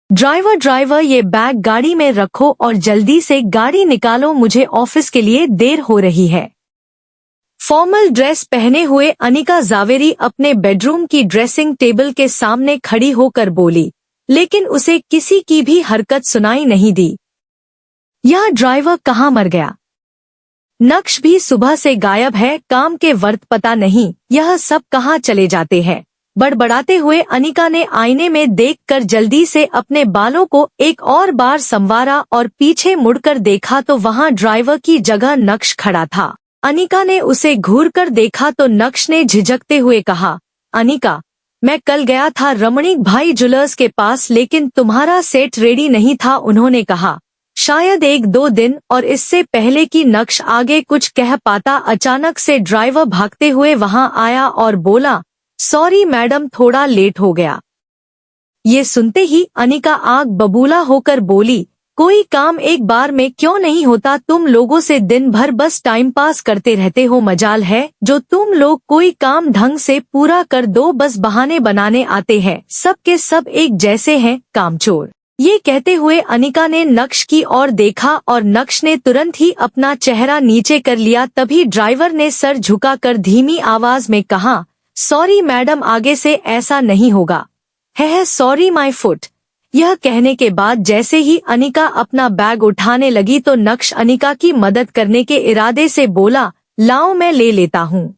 Driver driver ये bag गाड़ी में रखो और जल्दी से गाड़ी निकालो, मुझे ऑफिस के लिए देर हो रही है। फॉर्मल ड्रेस पहने हुए अनिका जावेरी अपने बेडरूम की ड्रेसिंग टेबल के सामने खड़ी होकर बोली, लेकिन उसे किसी की भी हरकत सुनाई नहीं दी। यह ड्राइवर कहाँ मर गया? नक्श भी सुबह से गायब है, काम के वक्त पता नहीं यह सब कहाँ चले जाते हैं। बड़बड़ाते हुए अनिका ने आईने में देखकर जल्दी से अपने बालों को एक और बार संवारा और पीछे मुड़कर देखा तो वहाँ ड्राइवर की जगह नक्श खड़ा था। अनिका ने उसे घूरकर देखा तो नक्श ने झिझकते हुए कहा, अनिका, मैं कल गया था रमणीक भाई ज्वेलर्स के पास, लेकिन तुम्हारा सेट रेडी नहीं था। उन्होंने कहा, शायद 1-2 दिन और इससे पहले कि नक्श आगे कुछ कह पाता, अचानक से ड्राइवर भागते हुए वहां आया और बोला, सॉरी मैडम, थोड़ा लेट हो गया। ये सुनते ही अनिका आग बबूला होकर बोली, कोई काम एक बार में क्यों नहीं होता? तुम लोगों से दिन भर बस टाइम पास करते रहते हो। मजाल है जो तुम लोग कोई काम ढंग से पूरा कर दो, बस बहाने बनाने आते हैं। सब के सब एक जैसे हैं, कामचोर। ये कहते हुए अनिका ने नक्श की ओर देखा और नक्श ने तुरंत ही अपना चेहरा नीचे कर लिया। तभी ड्राइवर ने सर झुकाकर धीमी आवाज में कहा, सॉरी मैडम, आगे से ऐसा नहीं होगा। है सॉरी माय फुट। यह कहने के बाद जैसे ही अनिका अपना बैग उठाने लगी तो नक्श अनिका की मदद करने के इरादे से बोला, लाओ मैं ले लेता हूँ।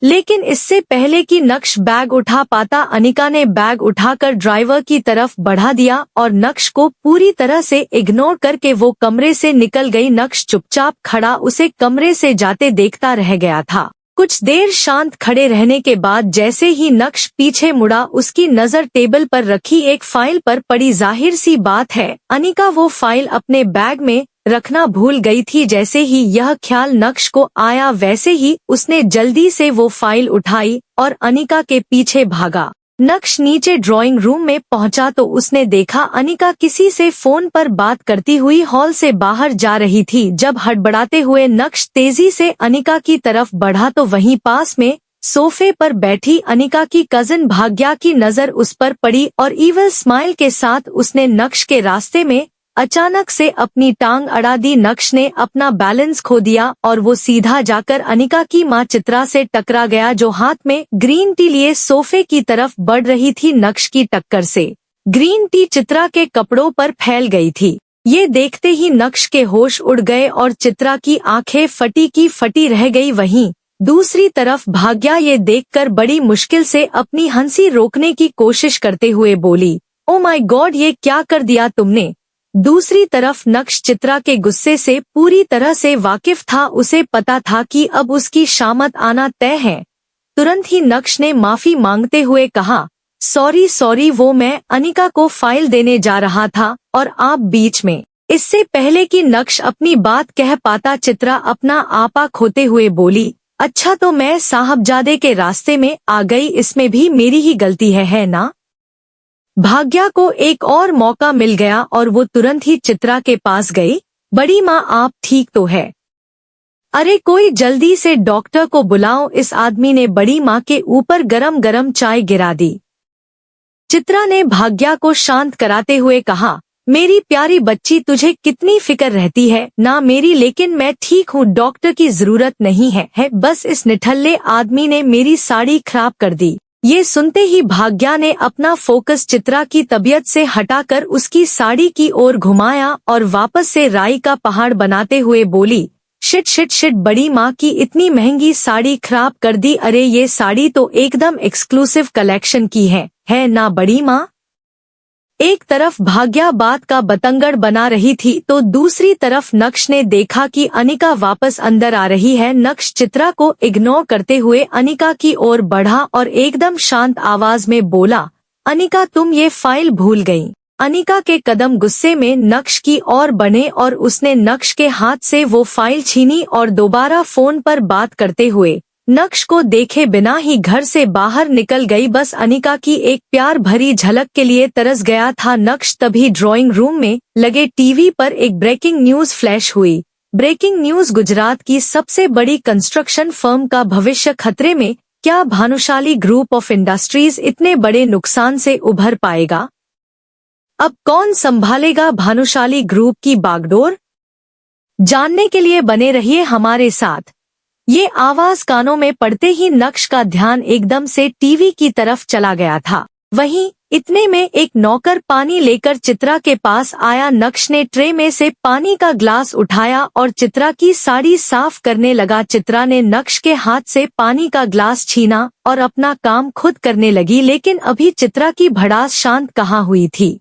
लेकिन इससे पहले कि नक्श बैग उठा पाता, अनिका ने बैग उठाकर ड्राइवर की तरफ बढ़ा दिया और नक्श को पूरी तरह से इग्नोर करके वो कमरे से निकल गई। नक्श चुपचाप खड़ा उसे कमरे से जाते देखता रह गया था। कुछ देर शांत खड़े रहने के बाद जैसे ही नक्श पीछे मुड़ा, उसकी नजर टेबल पर रखी एक फाइल पर पड़ी। जाहिर सी बात है अनिका वो फाइल अपने बैग में रखना भूल गई थी। जैसे ही यह ख्याल नक्श को आया वैसे ही उसने जल्दी से वो फाइल उठाई और अनिका के पीछे भागा। नक्श नीचे ड्राइंग रूम में पहुंचा तो उसने देखा अनिका किसी से फोन पर बात करती हुई हॉल से बाहर जा रही थी। जब हड़बड़ाते हुए नक्श तेजी से अनिका की तरफ बढ़ा तो वहीं पास में सोफे पर बैठी अनिका की कजिन भाग्या की नजर उस पर पड़ी और इविल स्माइल के साथ उसने नक्श के रास्ते में अचानक से अपनी टांग अड़ा दी। नक्श ने अपना बैलेंस खो दिया और वो सीधा जाकर अनिका की मां चित्रा से टकरा गया, जो हाथ में ग्रीन टी लिए सोफे की तरफ बढ़ रही थी। नक्श की टक्कर से ग्रीन टी चित्रा के कपड़ों पर फैल गई थी। ये देखते ही नक्श के होश उड़ गए और चित्रा की आंखें फटी की फटी रह गई। वहीं दूसरी तरफ भाग्या ये देखकर बड़ी मुश्किल से अपनी हंसी रोकने की कोशिश करते हुए बोली, ओ माय गॉड, ये क्या कर दिया तुमने? दूसरी तरफ नक्श चित्रा के गुस्से से पूरी तरह से वाकिफ था। उसे पता था कि अब उसकी शामत आना तय है। तुरंत ही नक्श ने माफी मांगते हुए कहा, सॉरी, वो मैं अनिका को फाइल देने जा रहा था और आप बीच में। इससे पहले कि नक्श अपनी बात कह पाता, चित्रा अपना आपा खोते हुए बोली, अच्छा तो मैं साहबजादे के रास्ते में आ गई, इसमें भी मेरी ही गलती है ना? भाग्या को एक और मौका मिल गया और वो तुरंत ही चित्रा के पास गई। बड़ी माँ, आप ठीक तो है? अरे कोई जल्दी से डॉक्टर को बुलाओ। इस आदमी ने बड़ी माँ के ऊपर गरम गरम चाय गिरा दी। चित्रा ने भाग्या को शांत कराते हुए कहा, मेरी प्यारी बच्ची, तुझे कितनी फिक्र रहती है ना मेरी, लेकिन मैं ठीक हूँ, डॉक्टर की जरूरत नहीं है। बस इस निठल्ले आदमी ने मेरी साड़ी खराब कर दी। ये सुनते ही भाग्या ने अपना फोकस चित्रा की तबीयत से हटाकर उसकी साड़ी की ओर घुमाया और वापस से राई का पहाड़ बनाते हुए बोली, शिट, बड़ी माँ की इतनी महंगी साड़ी खराब कर दी। अरे ये साड़ी तो एकदम एक्सक्लूसिव कलेक्शन की है ना बड़ी माँ? एक तरफ भाग्या बात का बतंगड़ बना रही थी तो दूसरी तरफ नक्श ने देखा कि अनिका वापस अंदर आ रही है। नक्श चित्रा को इग्नोर करते हुए अनिका की ओर बढ़ा और एकदम शांत आवाज में बोला, अनिका, तुम ये फाइल भूल गई। अनिका के कदम गुस्से में नक्श की ओर बढ़े और उसने नक्श के हाथ से वो फाइल छीनी और दोबारा फोन पर बात करते हुए नक्श को देखे बिना ही घर से बाहर निकल गई। बस अनिका की एक प्यार भरी झलक के लिए तरस गया था नक्श। तभी ड्राइंग रूम में लगे टीवी पर एक ब्रेकिंग न्यूज फ्लैश हुई। ब्रेकिंग न्यूज, गुजरात की सबसे बड़ी कंस्ट्रक्शन फर्म का भविष्य खतरे में। क्या भानुशाली ग्रुप ऑफ इंडस्ट्रीज इतने बड़े नुकसान से उभर पाएगा? अब कौन संभालेगा भानुशाली ग्रुप की बागडोर? जानने के लिए बने रहिए हमारे साथ। ये आवाज कानों में पड़ते ही नक्श का ध्यान एकदम से टीवी की तरफ चला गया था। वहीं इतने में एक नौकर पानी लेकर चित्रा के पास आया। नक्श ने ट्रे में से पानी का ग्लास उठाया और चित्रा की साड़ी साफ करने लगा। चित्रा ने नक्श के हाथ से पानी का ग्लास छीना और अपना काम खुद करने लगी, लेकिन अभी चित्रा की भड़ास शांत कहाँ हुई थी।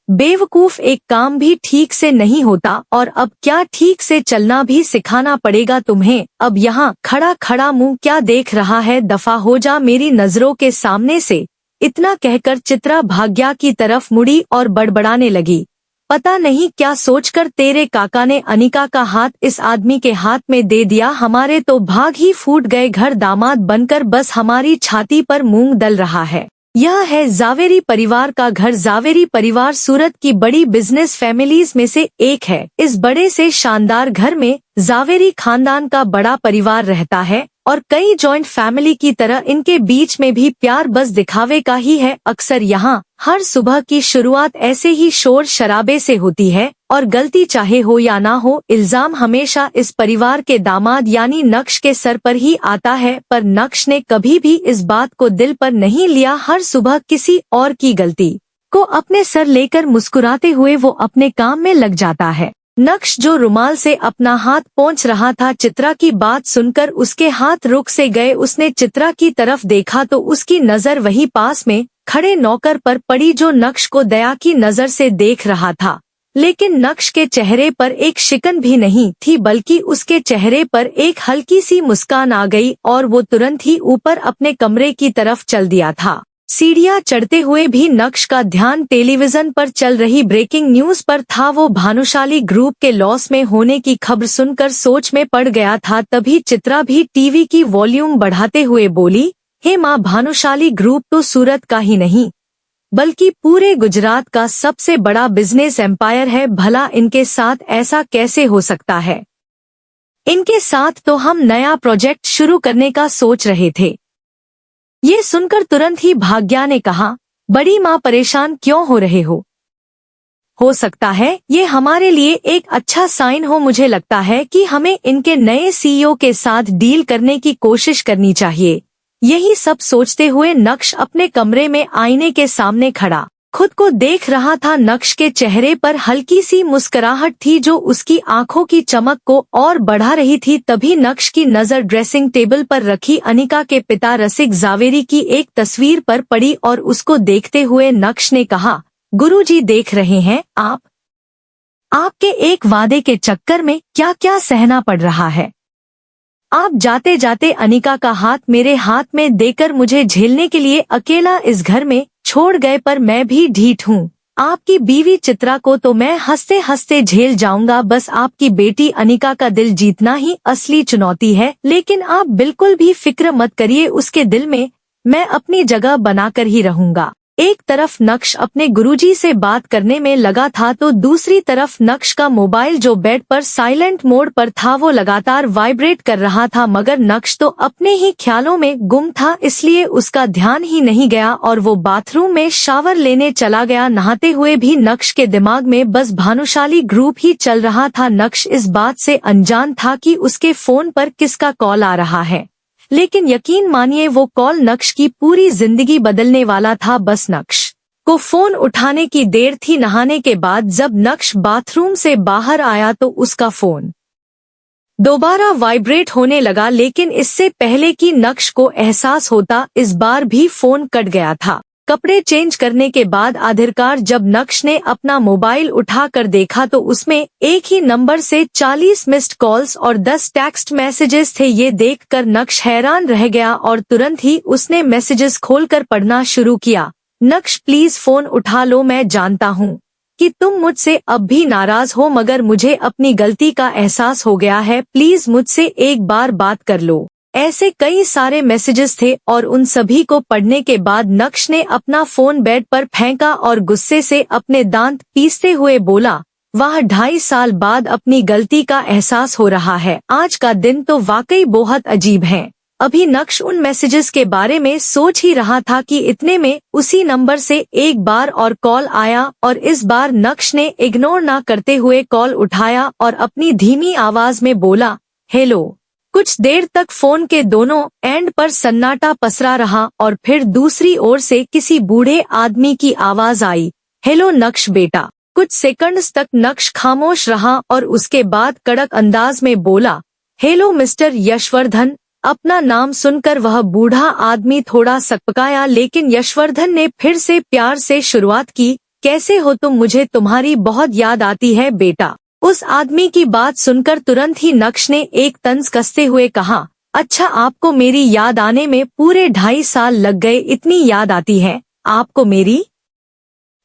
बेवकूफ, एक काम भी ठीक से नहीं होता और अब क्या ठीक से चलना भी सिखाना पड़ेगा तुम्हें। अब यहाँ खड़ा खड़ा मुंह क्या देख रहा है, दफा हो जा मेरी नजरों के सामने से। इतना कहकर चित्रा भाग्या की तरफ मुड़ी और बड़बड़ाने लगी। पता नहीं क्या सोचकर तेरे काका ने अनिका का हाथ इस आदमी के हाथ में दे दिया। हमारे तो भाग ही फूट गए। घर दामाद बनकर बस हमारी छाती पर मूंग दल रहा है। यह है जावेरी परिवार का घर। जावेरी परिवार सूरत की बड़ी बिजनेस फैमिलीज में से एक है। इस बड़े से शानदार घर में जावेरी खानदान का बड़ा परिवार रहता है और कई जॉइंट फैमिली की तरह इनके बीच में भी प्यार बस दिखावे का ही है। अक्सर यहाँ हर सुबह की शुरुआत ऐसे ही शोर शराबे से होती है और गलती चाहे हो या ना हो, इल्जाम हमेशा इस परिवार के दामाद यानी नक्श के सर पर ही आता है। पर नक्श ने कभी भी इस बात को दिल पर नहीं लिया। हर सुबह किसी और की गलती को अपने सर लेकर मुस्कुराते हुए वो अपने काम में लग जाता है। नक्श जो रुमाल से अपना हाथ पोंछ रहा था, चित्रा की बात सुनकर उसके हाथ रुक से गए। उसने चित्रा की तरफ देखा तो उसकी नजर वही पास में खड़े नौकर पर पड़ी जो नक्श को दया की नजर से देख रहा था। लेकिन नक्श के चेहरे पर एक शिकन भी नहीं थी, बल्कि उसके चेहरे पर एक हल्की सी मुस्कान आ गई और वो तुरंत ही ऊपर अपने कमरे की तरफ चल दिया था। सीढ़ियां चढ़ते हुए भी नक्श का ध्यान टेलीविजन पर चल रही ब्रेकिंग न्यूज पर था। वो भानुशाली ग्रुप के लॉस में होने की खबर सुनकर सोच में पड़ गया था। तभी चित्रा भी टीवी की वॉल्यूम बढ़ाते हुए बोली, हे माँ, भानुशाली ग्रुप तो सूरत का ही नहीं बल्कि पूरे गुजरात का सबसे बड़ा बिजनेस एम्पायर है। भला इनके साथ ऐसा कैसे हो सकता है? इनके साथ तो हम नया प्रोजेक्ट शुरू करने का सोच रहे थे। ये सुनकर तुरंत ही भाग्या ने कहा, बड़ी माँ परेशान क्यों हो रहे हो सकता है ये हमारे लिए एक अच्छा साइन हो। मुझे लगता है कि हमें इनके नए सीईओ के साथ डील करने की कोशिश करनी चाहिए। यही सब सोचते हुए नक्श अपने कमरे में आईने के सामने खड़ा खुद को देख रहा था। नक्श के चेहरे पर हल्की सी मुस्कुराहट थी जो उसकी आंखों की चमक को और बढ़ा रही थी। तभी नक्श की नजर ड्रेसिंग टेबल पर रखी अनिका के पिता रसिक जावेरी की एक तस्वीर पर पड़ी और उसको देखते हुए नक्श ने कहा, गुरुजी देख रहे हैं आपके एक वादे के चक्कर में क्या क्या सहना पड़ रहा है। आप जाते जाते अनिका का हाथ मेरे हाथ में देकर मुझे झेलने के लिए अकेला इस घर में छोड़ गए, पर मैं भी ढीठ हूँ। आपकी बीवी चित्रा को तो मैं हंसते हंसते झेल जाऊंगा, बस आपकी बेटी अनिका का दिल जीतना ही असली चुनौती है। लेकिन आप बिल्कुल भी फिक्र मत करिए, उसके दिल में मैं अपनी जगह बनाकर ही रहूंगा। एक तरफ नक्श अपने गुरुजी से बात करने में लगा था तो दूसरी तरफ नक्श का मोबाइल जो बेड पर साइलेंट मोड पर था वो लगातार वाइब्रेट कर रहा था। मगर नक्श तो अपने ही ख्यालों में गुम था, इसलिए उसका ध्यान ही नहीं गया और वो बाथरूम में शावर लेने चला गया। नहाते हुए भी नक्श के दिमाग में बस भानुशाली ग्रुप ही चल रहा था। नक्श इस बात से अनजान था कि उसके फोन पर किसका कॉल आ रहा है, लेकिन यकीन मानिए वो कॉल नक्श की पूरी जिंदगी बदलने वाला था। बस नक्श को फोन उठाने की देर थी। नहाने के बाद जब नक्श बाथरूम से बाहर आया तो उसका फोन दोबारा वाइब्रेट होने लगा, लेकिन इससे पहले कि नक्श को एहसास होता इस बार भी फोन कट गया था। कपड़े चेंज करने के बाद आखिरकार जब नक्श ने अपना मोबाइल उठाकर देखा तो उसमें एक ही नंबर से 40 मिस्ड कॉल्स और 10 टेक्स्ट मैसेजेस थे। ये देखकर नक्श हैरान रह गया और तुरंत ही उसने मैसेजेस खोलकर पढ़ना शुरू किया। नक्श प्लीज फोन उठा लो, मैं जानता हूँ कि तुम मुझसे अब भी नाराज हो, मगर मुझे अपनी गलती का एहसास हो गया है। प्लीज मुझसे एक बार बात कर लो। ऐसे कई सारे मैसेजेस थे और उन सभी को पढ़ने के बाद नक्श ने अपना फोन बेड पर फेंका और गुस्से से अपने दांत पीसते हुए बोला, वाह, 2.5 साल बाद अपनी गलती का एहसास हो रहा है। आज का दिन तो वाकई बहुत अजीब है। अभी नक्श उन मैसेजेस के बारे में सोच ही रहा था कि इतने में उसी नंबर से एक बार और कॉल आया और इस बार नक्श ने इग्नोर ना करते हुए कॉल उठाया और अपनी धीमी आवाज में बोला, हेलो। कुछ देर तक फोन के दोनों एंड पर सन्नाटा पसरा रहा और फिर दूसरी ओर से किसी बूढ़े आदमी की आवाज आई, हेलो नक्श बेटा। कुछ सेकंड्स तक नक्श खामोश रहा और उसके बाद कड़क अंदाज में बोला, हेलो मिस्टर यशवर्धन। अपना नाम सुनकर वह बूढ़ा आदमी थोड़ा सकपकाया, लेकिन यशवर्धन ने फिर से प्यार से शुरुआत की, कैसे हो तुम, मुझे तुम्हारी बहुत याद आती है बेटा। उस आदमी की बात सुनकर तुरंत ही नक्श ने एक तंज कसते हुए कहा, अच्छा आपको मेरी याद आने में पूरे 2.5 साल लग गए, इतनी याद आती है आपको मेरी।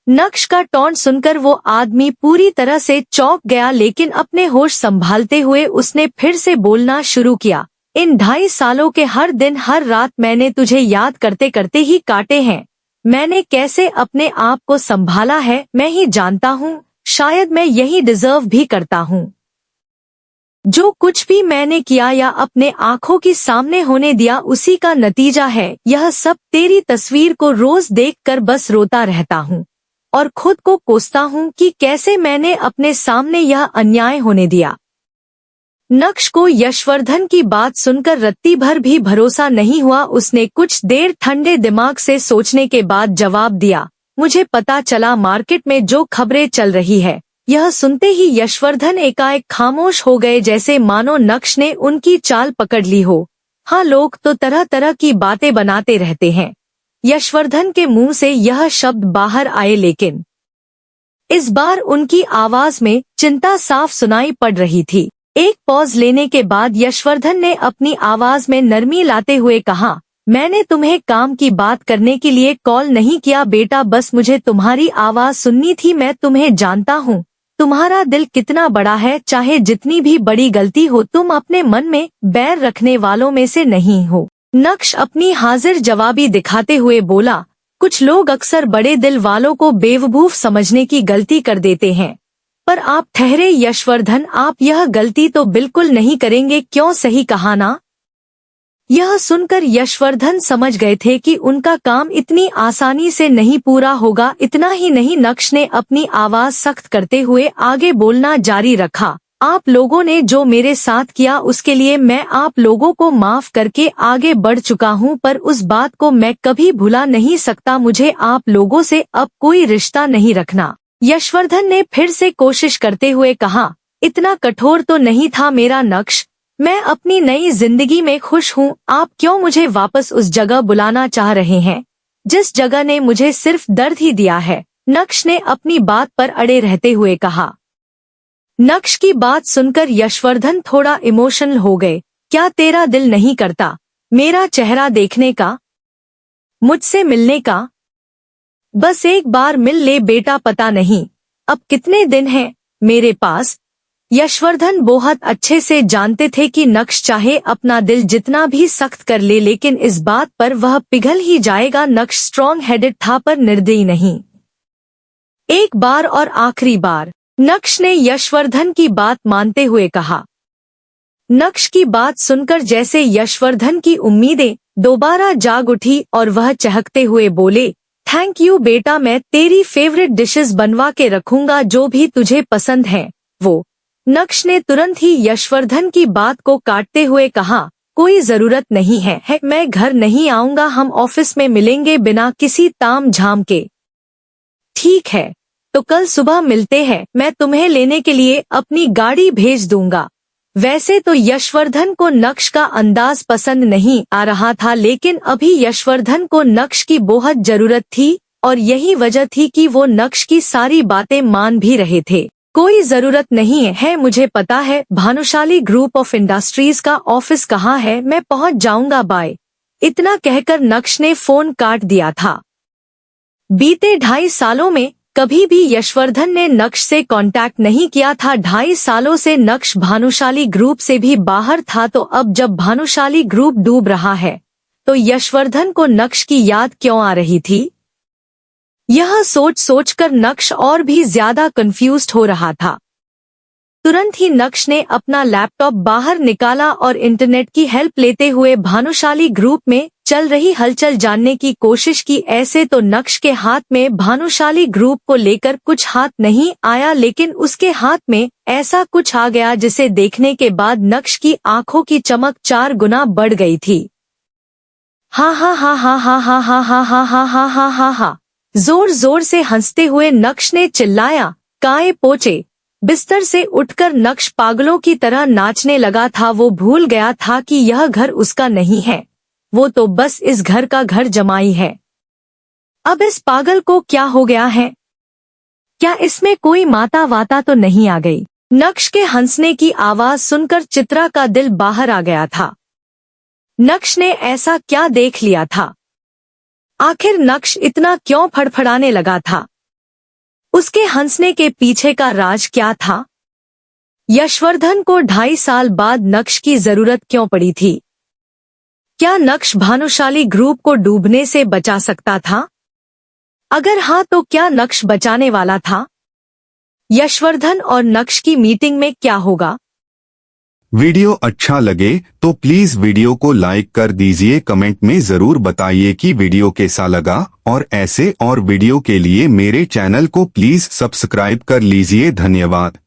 नक्श का टॉन्ट सुनकर वो आदमी पूरी तरह से चौंक गया, लेकिन अपने होश संभालते हुए उसने फिर से बोलना शुरू किया, इन 2.5 सालों के हर दिन हर रात मैंने तुझे याद करते करते ही काटे हैं। मैंने कैसे अपने आप को संभाला है मैं ही जानता हूँ, शायद मैं यही डिजर्व भी करता हूँ। जो कुछ भी मैंने किया या अपने आंखों की सामने होने दिया उसी का नतीजा है यह सब। तेरी तस्वीर को रोज देखकर बस रोता रहता हूँ और खुद को कोसता हूँ कि कैसे मैंने अपने सामने यह अन्याय होने दिया। नक्श को यशवर्धन की बात सुनकर रत्ती भर भी भरोसा नहीं हुआ। उसने कुछ देर ठंडे दिमाग से सोचने के बाद जवाब दिया, मुझे पता चला मार्केट में जो खबरें चल रही है। यह सुनते ही यशवर्धन एकाएक खामोश हो गए, जैसे मानो नक्श ने उनकी चाल पकड़ ली हो। हाँ, लोग तो तरह तरह की बातें बनाते रहते हैं। यशवर्धन के मुंह से यह शब्द बाहर आए, लेकिन इस बार उनकी आवाज में चिंता साफ सुनाई पड़ रही थी। एक पॉज लेने के बाद यशवर्धन ने अपनी आवाज में नरमी लाते हुए कहा, मैंने तुम्हें काम की बात करने के लिए कॉल नहीं किया बेटा, बस मुझे तुम्हारी आवाज सुननी थी। मैं तुम्हें जानता हूँ, तुम्हारा दिल कितना बड़ा है, चाहे जितनी भी बड़ी गलती हो तुम अपने मन में बैर रखने वालों में से नहीं हो। नक्श अपनी हाजिर जवाबी दिखाते हुए बोला, कुछ लोग अक्सर बड़े दिल वालों को बेवकूफ समझने की गलती कर देते हैं, पर आप ठहरे यशवर्धन, आप यह गलती तो बिल्कुल नहीं करेंगे, क्यों, सही कहा ना। यह सुनकर यशवर्धन समझ गए थे कि उनका काम इतनी आसानी से नहीं पूरा होगा। इतना ही नहीं, नक्श ने अपनी आवाज सख्त करते हुए आगे बोलना जारी रखा, आप लोगों ने जो मेरे साथ किया उसके लिए मैं आप लोगों को माफ करके आगे बढ़ चुका हूँ, पर उस बात को मैं कभी भुला नहीं सकता। मुझे आप लोगों से अब कोई रिश्ता नहीं रखना। यशवर्धन ने फिर से कोशिश करते हुए कहा, इतना कठोर तो नहीं था मेरा नक्श, मैं अपनी नई जिंदगी में खुश हूँ। आप क्यों मुझे वापस उस जगह बुलाना चाह रहे हैं जिस जगह ने मुझे सिर्फ दर्द ही दिया है। नक्श ने अपनी बात पर अड़े रहते हुए कहा। नक्श की बात सुनकर यशवर्धन थोड़ा इमोशनल हो गए। क्या तेरा दिल नहीं करता मेरा चेहरा देखने का, मुझसे मिलने का? बस एक बार मिल ले बेटा, पता नहीं अब कितने दिन हैं मेरे पास। यशवर्धन बहुत अच्छे से जानते थे कि नक्श चाहे अपना दिल जितना भी सख्त कर ले, लेकिन इस बात पर वह पिघल ही जाएगा। नक्श स्ट्रॉन्ग हेडेड था पर निर्दयी नहीं। एक बार और आखिरी बार नक्श ने यशवर्धन की बात मानते हुए कहा। नक्श की बात सुनकर जैसे यशवर्धन की उम्मीदें दोबारा जाग उठी और वह चहकते हुए बोले, थैंक यू बेटा, मैं तेरी फेवरेट डिशेस बनवा के रखूंगा, जो भी तुझे पसंद है वो। नक्श ने तुरंत ही यशवर्धन की बात को काटते हुए कहा, कोई जरूरत नहीं है, मैं घर नहीं आऊंगा, हम ऑफिस में मिलेंगे बिना किसी ताम झाम के। ठीक है, तो कल सुबह मिलते हैं, मैं तुम्हें लेने के लिए अपनी गाड़ी भेज दूंगा। वैसे तो यशवर्धन को नक्श का अंदाज पसंद नहीं आ रहा था, लेकिन अभी यशवर्धन को नक्श की बहुत जरूरत थी और यही वजह थी कि वो नक्श की सारी बातें मान भी रहे थे। कोई जरूरत नहीं है, मुझे पता है भानुशाली ग्रुप ऑफ इंडस्ट्रीज का ऑफिस कहाँ है, मैं पहुंच जाऊंगा, बाय। इतना कहकर नक्श ने फोन काट दिया था। बीते 2.5 सालों में कभी भी यशवर्धन ने नक्श से कांटेक्ट नहीं किया था। 2.5 सालों से नक्श भानुशाली ग्रुप से भी बाहर था, तो अब जब भानुशाली ग्रुप डूब रहा है तो यशवर्धन को नक्श की याद क्यों आ रही थी? यह सोच सोचकर नक्श और भी ज्यादा कंफ्यूज्ड हो रहा था। तुरंत ही नक्श ने अपना लैपटॉप बाहर निकाला और इंटरनेट की हेल्प लेते हुए भानुशाली ग्रुप में चल रही हलचल जानने की कोशिश की। ऐसे तो नक्श के हाथ में भानुशाली ग्रुप को लेकर कुछ हाथ नहीं आया, लेकिन उसके हाथ में ऐसा कुछ आ गया जिसे देखने के बाद नक्श की आंखों की चमक 4 गुना बढ़ गई थी। हा हा हा हा हा हा हा हा हा हा हा हा हा हा। जोर जोर से हंसते हुए नक्श ने चिल्लाया, काए पोचे। बिस्तर से उठकर नक्श पागलों की तरह नाचने लगा था। वो भूल गया था कि यह घर उसका नहीं है, वो तो बस इस घर का घर जमाई है। अब इस पागल को क्या हो गया है? क्या इसमें कोई माता वाता तो नहीं आ गई? नक्श के हंसने की आवाज सुनकर चित्रा का दिल बाहर आ गया था। नक्श ने ऐसा क्या देख लिया था? आखिर नक्श इतना क्यों फड़फड़ाने लगा था? उसके हंसने के पीछे का राज क्या था? यशवर्धन को 2.5 साल बाद नक्श की जरूरत क्यों पड़ी थी? क्या नक्श भानुशाली ग्रुप को डूबने से बचा सकता था? अगर हाँ तो क्या नक्श बचाने वाला था? यशवर्धन और नक्श की मीटिंग में क्या होगा? वीडियो अच्छा लगे तो प्लीज वीडियो को लाइक कर दीजिए। कमेंट में जरूर बताइए कि वीडियो कैसा लगा, और ऐसे और वीडियो के लिए मेरे चैनल को प्लीज सब्सक्राइब कर लीजिए। धन्यवाद।